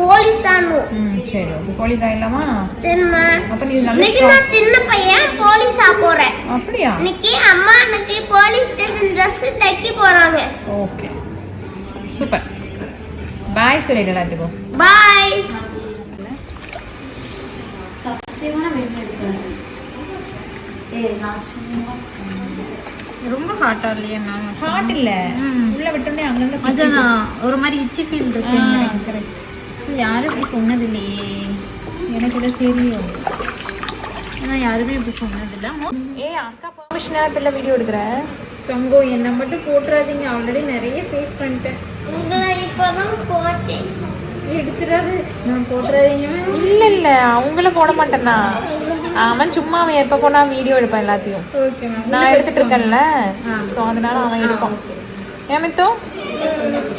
போலீஸ் ஆகணும். சரி, ஓகே, போலீஸ் ஆயிடலாமா? சரிம்மா. அப்ப நீ நல்ல இன்னைக்கு நான் சின்ன பையன் போலீஸ் ஆக போறேன். அப்படியா? இன்னைக்கு அம்மா எனக்கு போலீஸ் ஸ்டேஷன் ட்ரெஸ் தைக்க போறாங்க. Okay, super. பாய் சொல்லிடு எல்லாத்துக்கும். பாய். ரொம்ப ஹாட்டா இல்லையா? ஹாட் இல்ல, உள்ள விட்டோன்னே அங்கங்க அதான் ஒரு மாதிரி இச்சி ஃபீல் இருக்கு. யாரும் இப்படி சொன்னது இல்லையே. எனக்கு இதை தெரியும். ஆனால் யாருமே இப்படி சொன்னது இல்லை. அக்கா பர்மிஷனாக பிள்ளை வீடியோ எடுக்கிற தங்கம் என்னை மட்டும் போட்டுறாதீங்க. ஆல்ரெடி நிறைய ஃபேஸ் பண்ணிட்டேன். இப்பதான் போட்டேன். எடுத்துடாது, நான் போட்டுறாதீங்க. இல்லை இல்லை, அவங்கள போட மாட்டேன்னா. அவன் சும்மா அவன் எப்போ போனால் வீடியோ எடுப்பான் எல்லாத்தையும். ஓகே மேம், நான் எடுத்துட்டு இருக்கேன்ல, ஸோ அதனால அவன் எடுப்பான். ஏன் மித்தோ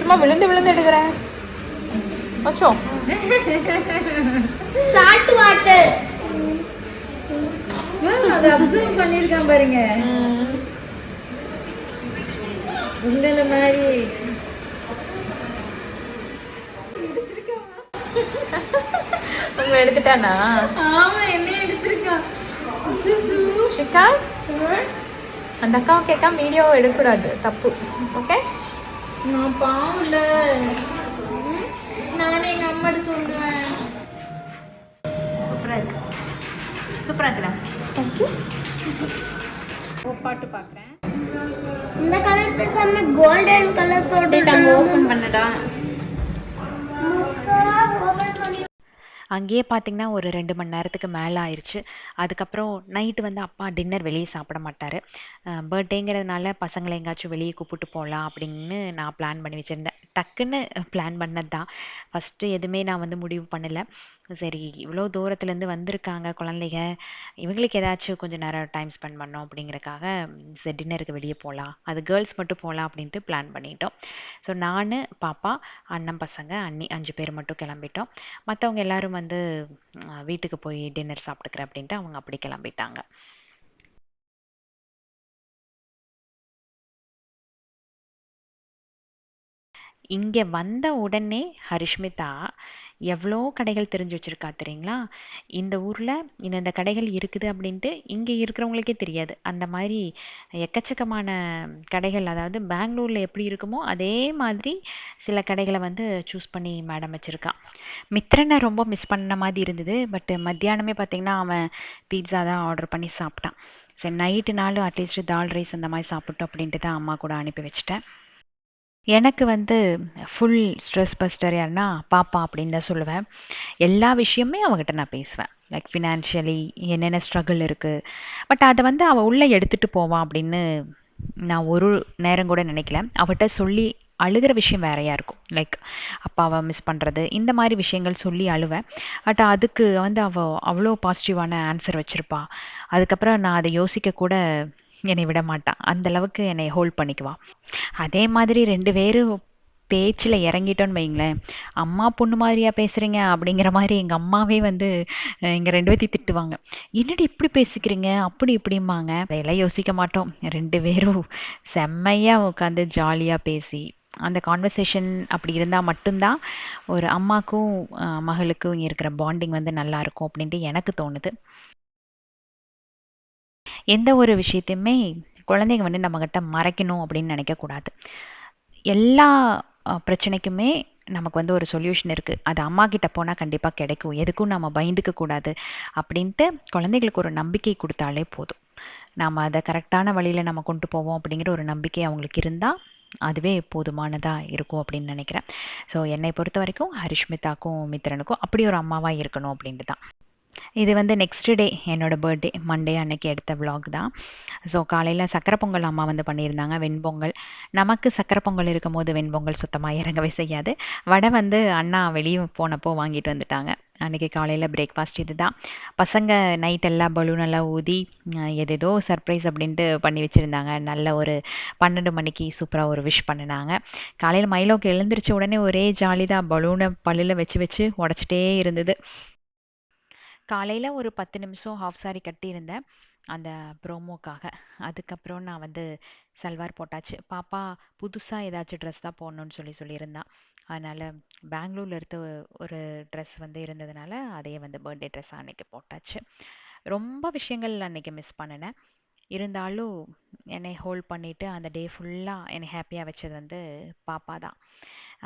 சும்மா விழுந்து விழுந்து எடுக்கிறேன். வச்சோ சால்ட் வாட்டர். மேம் அதை அப்சர்வ் பண்ணியிருக்கேன் பாருங்க. இந்த மாதிரி உங்க எடுத்துட்டானா? ஆமா, என்ன எடுத்திருக்கான். ஸ்ரீகா, அந்த அக்காவை கேட்காம வீடியோ எடுக்கக்கூடாது, தப்பு. ஓகே, நான் பாவம் இல்ல, நானே எங்க அம்மாட்ட சொல்லுவேன். சூப்பரா இருக்கு, சூப்பரா இருக்குடா. தேங்க்யூ. பாட்டு பாக்குறேன். இந்த கலர் பேசாம கோல்டன் கலர் போட்டு தங்க ஓபன் பண்ணடா. அங்கேயே பார்த்தீங்கன்னா ஒரு 2 மணி நேரத்துக்கு மேலே ஆயிடுச்சு. அதுக்கப்புறம் நைட்டு வந்து அப்பா டின்னர் வெளியே சாப்பிட மாட்டார். பர்த்டேங்கிறதுனால பசங்களை எங்கேயாச்சும் வெளியே கூப்பிட்டு போகலாம் அப்படின்னு நான் பிளான் பண்ணி வச்சுருந்தேன். டக்குன்னு பிளான் பண்ணது தான். ஃபஸ்ட்டு எதுவுமே நான் வந்து முடிவு பண்ணலை. சரி, இவ்வளோ தூரத்துலேருந்து வந்திருக்காங்க குழந்தைங்க, இவங்களுக்கு ஏதாச்சும் கொஞ்சம் நேரம் டைம் ஸ்பெண்ட் பண்ணோம் அப்படிங்கிறக்காக சரி டின்னருக்கு வெளியே போகலாம், அது கேர்ள்ஸ் மட்டும் போகலாம் அப்படின்ட்டு பிளான் பண்ணிட்டோம். ஸோ நான், பாப்பா, அண்ணன் பசங்க, அண்ணி 5 பேர் மட்டும் கிளம்பிட்டோம். மற்றவங்க எல்லாரும் வந்து வீட்டுக்கு போய் டின்னர் சாப்பிட்டுக்கிறேன் அப்படின்ட்டு அவங்க அப்படி கிளம்பிட்டாங்க. இங்கே வந்த உடனே ஹரிஷ்மிதா எவ்வளோ கடைகள் தெரிஞ்சு வச்சுருக்கா தெரியுங்களா? இந்த ஊரில் இந்த கடைகள் இருக்குது அப்படின்ட்டு இங்கே இருக்கிறவங்களுக்கே தெரியாது. அந்த மாதிரி எக்கச்சக்கமான கடைகள், அதாவது பெங்களூரில் எப்படி இருக்குமோ அதே மாதிரி சில கடைகளை வந்து சூஸ் பண்ணி மேடம் வச்சுருக்கா. மித்ரனை ரொம்ப மிஸ் பண்ண மாதிரி இருந்தது. பட் மத்தியானமே பார்த்திங்கன்னா அவன் பீட்சா தான் ஆர்டர் பண்ணி சாப்பிட்டான். சரி, நைட்டுனாலும் அட்லீஸ்ட் தால் ரைஸ் அந்த மாதிரி சாப்பிட்டோம் அப்படின்ட்டு தான் அம்மா கூட அனுப்பி வச்சிட்டேன். எனக்கு வந்து ஃபுல் ஸ்ட்ரெஸ் பஸ்டர் யாருன்னா பாப்பா அப்படின்னு தான் சொல்லுவேன். எல்லா விஷயமே அவகிட்ட நான் பேசுவேன். லைக் ஃபினான்ஷியலி என்னென்ன ஸ்ட்ரகிள் இருக்குது, பட் அதை வந்து அவள் உள்ளே எடுத்துகிட்டு போவான் அப்படின்னு நான் ஒரு நேரம் கூட நினைக்கல. அவட்ட சொல்லி அழுகிற விஷயம் வேறையாக இருக்கும். லைக் அப்பாவை மிஸ் பண்ணுறது, இந்த மாதிரி விஷயங்கள் சொல்லி அழுவேன். பட் அதுக்கு வந்து அவள் அவ்வளோ பாசிட்டிவான ஆன்சர் வச்சுருப்பா. அதுக்கப்புறம் நான் அதை யோசிக்க கூட என்னை விட மாட்டான். அந்தளவுக்கு என்னை ஹோல்ட் பண்ணிக்குவான். அதே மாதிரி 2 பேரும் பேச்சில் இறங்கிட்டோன்னு வைங்களேன், அம்மா பொண்ணு மாதிரியா பேசுகிறீங்க அப்படிங்கிற மாதிரி எங்கள் அம்மாவே வந்து எங்கள் 2 பேர்த்தையும் திட்டுவாங்க. என்னடி இப்படி பேசிக்கிறீங்க அப்படி இப்படிம்பாங்க. அதையெல்லாம் யோசிக்க மாட்டோம். 2 பேரும் செம்மையாக உட்காந்து ஜாலியாக பேசி அந்த கான்வர்சேஷன் அப்படி இருந்தால் மட்டும்தான் ஒரு அம்மாக்கும் மகளுக்கும் இருக்கிற பாண்டிங் வந்து நல்லாயிருக்கும் அப்படின்ட்டு எனக்கு தோணுது. எந்த ஒரு விஷயத்தையுமே குழந்தைங்க வந்து நம்மக்கிட்ட மறைக்கணும் அப்படின்னு நினைக்கக்கூடாது. எல்லா பிரச்சனைக்குமே நமக்கு வந்து ஒரு சொல்யூஷன் இருக்குது. அது அம்மா கிட்ட போனால் கண்டிப்பாக கிடைக்கும். எதுக்கும் நம்ம பயந்துக்க கூடாது அப்படின்ட்டு குழந்தைகளுக்கு ஒரு நம்பிக்கை கொடுத்தாலே போதும். நாம் அதை கரெக்டான வழியில் நம்ம கொண்டு போவோம் அப்படிங்கிற ஒரு நம்பிக்கை அவங்களுக்கு இருந்தால் அதுவே போதுமானதாக இருக்கும் அப்படின்னு நினைக்கிறேன். ஸோ என்னை பொறுத்த வரைக்கும் ஹரிஷ்மிதாக்கும் மித்ரனுக்கும் அப்படி ஒரு அம்மாவாக இருக்கணும் அப்படின்ட்டு தான். இது வந்து நெக்ஸ்ட் டே என்னோட பர்த்டே மண்டே அன்னைக்கு எடுத்த vlog தான். ஸோ காலையில் சக்கரை பொங்கல் அம்மா வந்து பண்ணியிருந்தாங்க, வெண்பொங்கல். நமக்கு சக்கரை பொங்கல் இருக்கும்போது வெண்பொங்கல் சுத்தமாக இறங்கவே செய்யாது. வடை வந்து அண்ணா வெளியே போனப்போ வாங்கிட்டு வந்துட்டாங்க. அன்றைக்கி காலையில் பிரேக்ஃபாஸ்ட் இது தான். பசங்க நைட் எல்லாம் பலூன் எல்லாம் ஊதி எதேதோ சர்ப்ரைஸ் அப்படின்ட்டு பண்ணி வச்சுருந்தாங்க. நல்ல ஒரு 12 மணிக்கு சூப்பராக ஒரு விஷ் பண்ணினாங்க. காலையில் மைலோக்கு எழுந்திரிச்ச உடனே ஒரே ஜாலி தான், பலூனை பல்லில் வச்சு வச்சு உடச்சிட்டே இருந்தது. காலையில் ஒரு 10 நிமிஷம் ஹாஃப் சாரி கட்டியிருந்தேன் அந்த ப்ரோமோக்காக. அதுக்கப்புறம் நான் வந்து சல்வார் போட்டாச்சு. பாப்பா புதுசாக ஏதாச்சும் ட்ரெஸ் தான் போடணும்னு சொல்லியிருந்தான். அதனால் பெங்களூரில் இருக்க ஒரு ட்ரெஸ் வந்து இருந்ததுனால அதையே வந்து பர்த்டே ட்ரெஸ் அன்னைக்கு போட்டாச்சு. ரொம்ப விஷயங்கள் அன்னைக்கு மிஸ் பண்ணினேன். இருந்தாலும் என்னை ஹோல்ட் பண்ணிவிட்டு அந்த டே ஃபுல்லாக என்னை ஹாப்பியாக வச்சது வந்து பாப்பா தான்.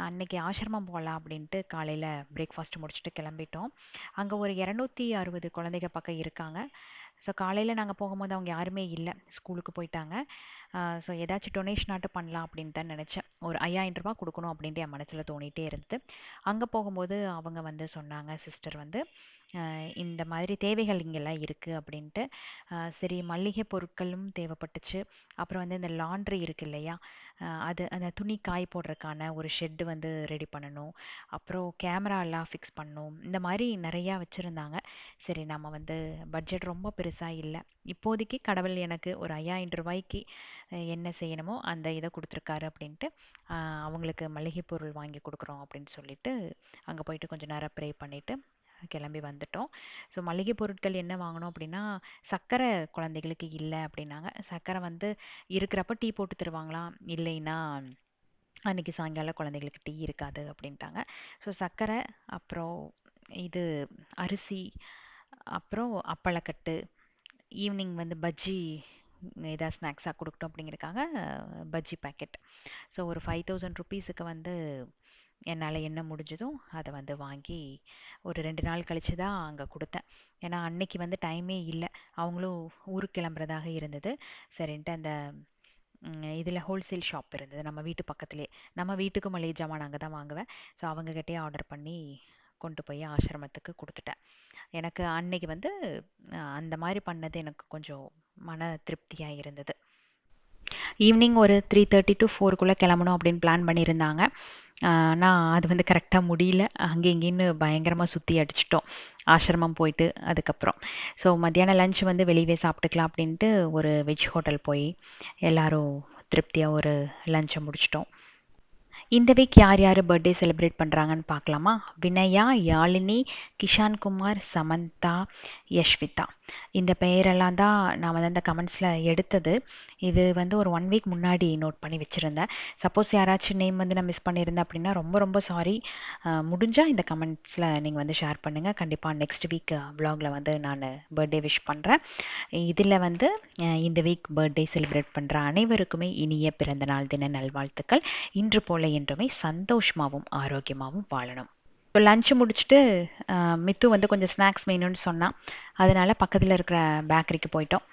அன்னைக்கு ஆசிரமம் போகலாம் அப்படின்ட்டு காலையில் பிரேக்ஃபாஸ்ட் முடிச்சுட்டு கிளம்பிட்டோம். அங்கே ஒரு 260 குழந்தைங்க பக்கம் இருக்காங்க. ஸோ காலையில் நாங்கள் போகும்போது அவங்க யாருமே இல்லை, ஸ்கூலுக்கு போயிட்டாங்க. ஸோ ஏதாச்சும் டொனேஷன் ஆட்டும் பண்ணலாம் அப்படின்னு தான் நினச்சேன். ஒரு 5000 ரூபாய் கொடுக்கணும் அப்படின்ட்டு என் மனசில் தோணிகிட்டே இருந்தது. அங்கே போகும்போது அவங்க வந்து சொன்னாங்க, சிஸ்டர் வந்து இந்த மாதிரி தேவைகள் இங்கெல்லாம் இருக்குது அப்படின்ட்டு. சரி, மளிகை பொருட்களும் தேவைப்பட்டுச்சு. அப்புறம் வந்து இந்த லாண்ட்ரி இருக்கு இல்லையா, அது அந்த துணி காய போடுறதுக்கான ஒரு ஷெட்டு வந்து ரெடி பண்ணணும். அப்புறம் கேமராலாம் ஃபிக்ஸ் பண்ணணும். இந்த மாதிரி நிறையா வச்சுருந்தாங்க. சரி, நம்ம வந்து பட்ஜெட் ரொம்ப பெருசாக இல்லை, இப்போதைக்கு கடவுள் எனக்கு ஒரு 5000 ரூபாய்க்கு என்ன செய்யணுமோ அந்த இதை கொடுத்துருக்காரு அப்படின்ட்டு அவங்களுக்கு மளிகை பொருள் வாங்கி கொடுக்குறோம் அப்படின்னு சொல்லிட்டு அங்கே போயிட்டு கொஞ்சம் நேரம் ப்ரே பண்ணிவிட்டு கிளம்பி வந்துட்டோம். ஸோ மளிகை பொருட்கள் என்ன வாங்கினோம் அப்படின்னா, சர்க்கரை குழந்தைகளுக்கு இல்லை அப்படின்னாங்க. சர்க்கரை வந்து இருக்கிறப்ப டீ போட்டு தருவாங்களாம், இல்லைன்னா அன்றைக்கி சாயங்காலம் குழந்தைகளுக்கு டீ இருக்காது அப்படின்ட்டாங்க. ஸோ சர்க்கரை, அப்புறம் இது அரிசி, அப்புறம் அப்பளக்கட்டு, ஈவினிங் வந்து பஜ்ஜி ஏதாவது ஸ்நாக்ஸாக கொடுக்கட்டும் அப்படிங்கிறதுக்காக பஜ்ஜி பேக்கெட். ஸோ ஒரு 5000 ருபீஸுக்கு வந்து என்னால் என்ன முடிஞ்சதோ அதை வந்து வாங்கி ஒரு 2 நாள் கழித்து தான் அங்கே கொடுத்தேன். ஏன்னா அன்னைக்கு வந்து டைமே இல்லை, அவங்களும் ஊருக்கு கிளம்புறதாக இருந்தது. சரின்ட்டு அந்த இதில் ஹோல்சேல் ஷாப் இருந்தது நம்ம வீட்டு பக்கத்துலேயே. நம்ம வீட்டுக்கு மளிகை ஜாமான் அங்கே தான் வாங்குவேன். ஸோ அவங்கக்கிட்டே ஆர்டர் பண்ணி கொண்டு போய் ஆசிரமத்துக்கு கொடுத்துட்டேன். எனக்கு அன்னைக்கு வந்து அந்த மாதிரி பண்ணது எனக்கு கொஞ்சம் மன திருப்தியாக இருந்தது. ஈவினிங் ஒரு 3:30 to 4க்குள்ளே கிளம்பணும் அப்படின்னு பிளான் பண்ணியிருந்தாங்க. நான் அது வந்து கரெக்டாக முடியல, அங்கே இங்கேன்னு பயங்கரமாக சுற்றி அடிச்சிட்டோம் ஆசிரமம் போயிட்டு. அதுக்கப்புறம் ஸோ மத்தியானம் லஞ்ச் வந்து வெளியவே சாப்பிட்டுக்கலாம் அப்படின்ட்டு ஒரு வெஜ் ஹோட்டல் போய் எல்லோரும் திருப்தியாக ஒரு லஞ்சை முடிச்சிட்டோம். இந்த வீக் யார் யார் பர்த்டே செலிப்ரேட் பண்ணுறாங்கன்னு பார்க்கலாமா? வினயா, யாழினி, கிஷான் குமார், சமந்தா, யஷ்விதா. இந்த பெயரெல்லாம் தான் நான் வந்து அந்த கமெண்ட்ஸில் எடுத்தது. இது வந்து ஒரு 1 வீக் முன்னாடி நோட் பண்ணி வச்சுருந்தேன். சப்போஸ் யாராச்சும் நேம் வந்து நான் மிஸ் பண்ணியிருந்தேன் அப்படின்னா ரொம்ப ரொம்ப சாரி. முடிஞ்சால் இந்த கமெண்ட்ஸில் நீங்கள் வந்து ஷேர் பண்ணுங்கள். கண்டிப்பாக நெக்ஸ்ட் வீக் vlogல வந்து நான் பர்த்டே விஷ் பண்ணுறேன். இதில் வந்து இந்த வீக் பர்த்டே செலிப்ரேட் பண்ணுற அனைவருக்குமே இனிய பிறந்தநாள் தின நல்வாழ்த்துக்கள். இன்று போல என்றுமே சந்தோஷமாகவும் ஆரோக்கியமாகவும் வாழணும். இப்போ லஞ்சு முடிச்சுட்டு மித்து வந்து கொஞ்சம் ஸ்நாக்ஸ் வேணும்னு சொன்னான். அதனால பக்கத்தில் இருக்கிற பேக்கரிக்கு போயிட்டோம்.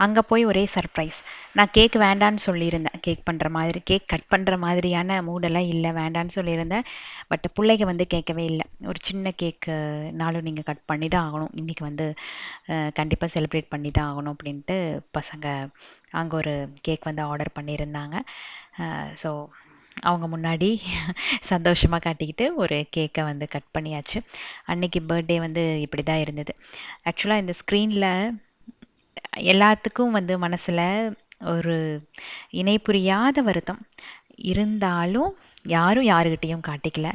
அங்கே போய் ஒரே சர்ப்ரைஸ். நான் கேக் வேண்டான்னு சொல்லியிருந்தேன், கேக் கட் பண்ணுற மாதிரியான மூடெல்லாம் இல்லை, வேண்டான்னு சொல்லியிருந்தேன். பட் பிள்ளைங்க வந்து கேட்கவே இல்லை. ஒரு சின்ன கேக்குனாலும் நீங்கள் கட் பண்ணி தான் ஆகணும், இன்றைக்கி வந்து கண்டிப்பாக செலிப்ரேட் பண்ணி தான் ஆகணும் அப்படின்ட்டு பசங்க அங்கே ஒரு கேக் வந்து ஆர்டர் பண்ணியிருந்தாங்க. ஸோ அவங்க முன்னாடி சந்தோஷமாக காட்டிக்கிட்டு ஒரு கேக்கை வந்து கட் பண்ணியாச்சு. அன்னைக்கு பர்த்டே வந்து இப்படி தான் இருந்தது. ஆக்சுவலாக இந்த ஸ்க்ரீனில் எல்லாத்துக்கும் வந்து மனசில் ஒரு இணை புரியாத வருத்தம் இருந்தாலும் யாரும் யாருக்கிட்டேயும் காட்டிக்கல.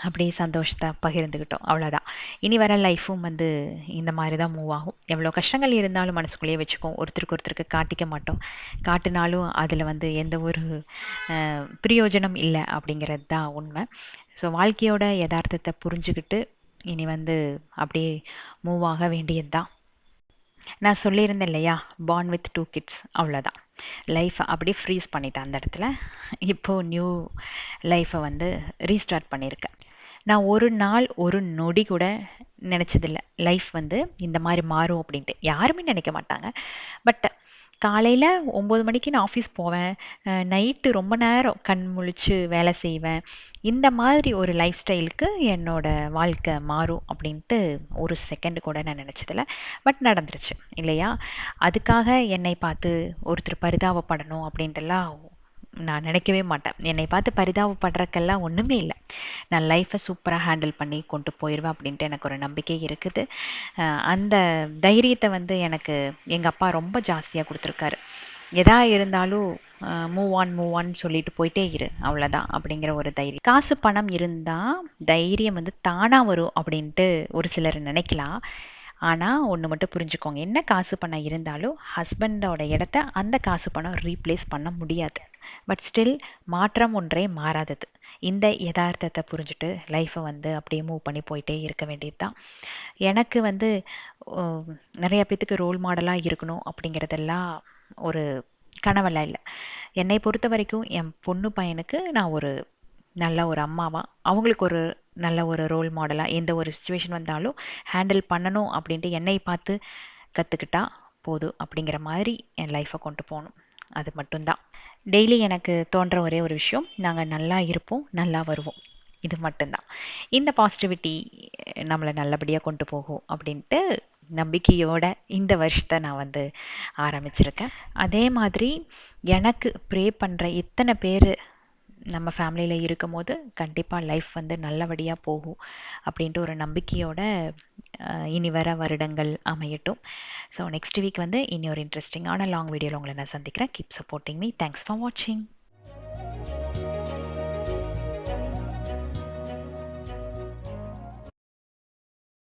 அப்படியே சந்தோஷத்தை பகிர்ந்துக்கிட்டோம், அவ்வளோதான். இனி வர லைஃப்பும் வந்து இந்த மாதிரி தான் மூவ் ஆகும். எவ்வளோ கஷ்டங்கள் இருந்தாலும் மனசுக்குள்ளேயே வச்சுக்கோம், ஒருத்தருக்கு காட்டிக்க மாட்டோம். காட்டினாலும் அதில் வந்து எந்த ஒரு பிரயோஜனம் இல்லை அப்படிங்கிறது தான் உண்மை. ஸோ வாழ்க்கையோட யதார்த்தத்தை புரிஞ்சுக்கிட்டு இனி வந்து அப்படியே மூவ் ஆக வேண்டியது தான். நான் சொல்லியிருந்தேன் இல்லையா, born with 2 kids, அவ்வளோதான். லைஃப்பை அப்படியே ஃப்ரீஸ் பண்ணிட்டேன் அந்த இடத்துல. இப்போது நியூ லைஃப்பை வந்து ரீஸ்டார்ட் பண்ணியிருக்கேன். நான் ஒரு நாள் ஒரு நொடி கூட நினச்சதில்லை லைஃப் வந்து இந்த மாதிரி மாறும் அப்படின்ட்டு. யாருமே நினைக்க மாட்டாங்க. பட் காலையில் 9 மணிக்கு நான் ஆஃபீஸ் போவேன், நைட்டு ரொம்ப நேரம் கண் முழிச்சு வேலை செய்வேன். இந்த மாதிரி ஒரு லைஃப் ஸ்டைலுக்கு என்னோட வாழ்க்கை மாறும் அப்படின்ட்டு ஒரு செகண்ட் கூட நான் நினச்சதில்ல. பட் நடந்துருச்சு இல்லையா? அதுக்காக என்னை பார்த்து ஒருத்தர் பரிதாபப்படணும் அப்படின்ட்டுலாம் நான் நினைக்கவே மாட்டேன். என்னை பார்த்து பரிதாபப்படுறக்கெல்லாம் ஒன்றுமே இல்லை. நான் லைஃப்பை சூப்பராக ஹேண்டில் பண்ணி கொண்டு போயிடுவேன் அப்படின்ட்டு எனக்கு ஒரு நம்பிக்கை இருக்குது. அந்த தைரியத்தை வந்து எனக்கு எங்கள் அப்பா ரொம்ப ஜாஸ்தியாக கொடுத்துருக்காரு. எதா இருந்தாலும் மூவ் ஆன் சொல்லிட்டு போயிட்டே இரு, அவ்வளோதான் அப்படிங்கிற ஒரு தைரியம். காசு பணம் இருந்தால் தைரியம் வந்து தானாக வரும் அப்படின்ட்டு ஒரு சிலர் நினைக்கலாம். ஆனால் ஒன்று மட்டும் புரிஞ்சுக்கோங்க, என்ன காசு பணம் இருந்தாலும் ஹஸ்பண்டோட இடத்த அந்த காசு பணம் ரீப்ளேஸ் பண்ண முடியாது. பட் ஸ்டில் மாற்றம் ஒன்றே மாறாதது. இந்த யதார்த்தத்தை புரிஞ்சுட்டு லைஃப்பை வந்து அப்படியே மூவ் பண்ணி போயிட்டே இருக்க வேண்டியது தான். எனக்கு வந்து நிறைய பேத்துக்கு ரோல் மாடலாக இருக்கணும் அப்படிங்கிறதெல்லாம் ஒரு கனவெல்லாம் இல்லை. என்னை பொறுத்த வரைக்கும் என் பொண்ணு பையனுக்கு நான் ஒரு நல்ல ஒரு அம்மாவா, அவங்களுக்கு ஒரு நல்ல ஒரு ரோல் மாடலாக எந்த ஒரு சுச்சுவேஷன் வந்தாலும் ஹேண்டில் பண்ணணும் அப்படின்ட்டு என்னை பார்த்து கற்றுக்கிட்டா போதும் அப்படிங்கிற மாதிரி என் லைஃப்பை கொண்டு போகணும். அது மட்டும்தான். டெய்லி எனக்கு தோன்ற ஒரே ஒரு விஷயம், நாங்கள் நல்லா இருப்போம், நல்லா வருவோம். இது மட்டும்தான். இந்த பாசிட்டிவிட்டி நம்மளை நல்லபடியாக கொண்டு போகும் அப்படின்ட்டு நம்பிக்கையோட இந்த வருஷத்தை நான் வந்து ஆரம்பிச்சிருக்கேன். அதே மாதிரி எனக்கு ப்ரே பண்ணுற இத்தனை பேர் நம்ம ஃபேமிலியில் இருக்கும் போது கண்டிப்பாக லைஃப் வந்து நல்லபடியாக போகும் அப்படின்ட்டு ஒரு நம்பிக்கையோட இனி வர வருடங்கள் அமையட்டும். ஸோ நெக்ஸ்ட் வீக் வந்து இனி ஒரு இன்ட்ரெஸ்டிங்கான லாங் வீடியோவில் உங்களை நான் சந்திக்கிறேன். Keep supporting me. Thanks for வாட்சிங்.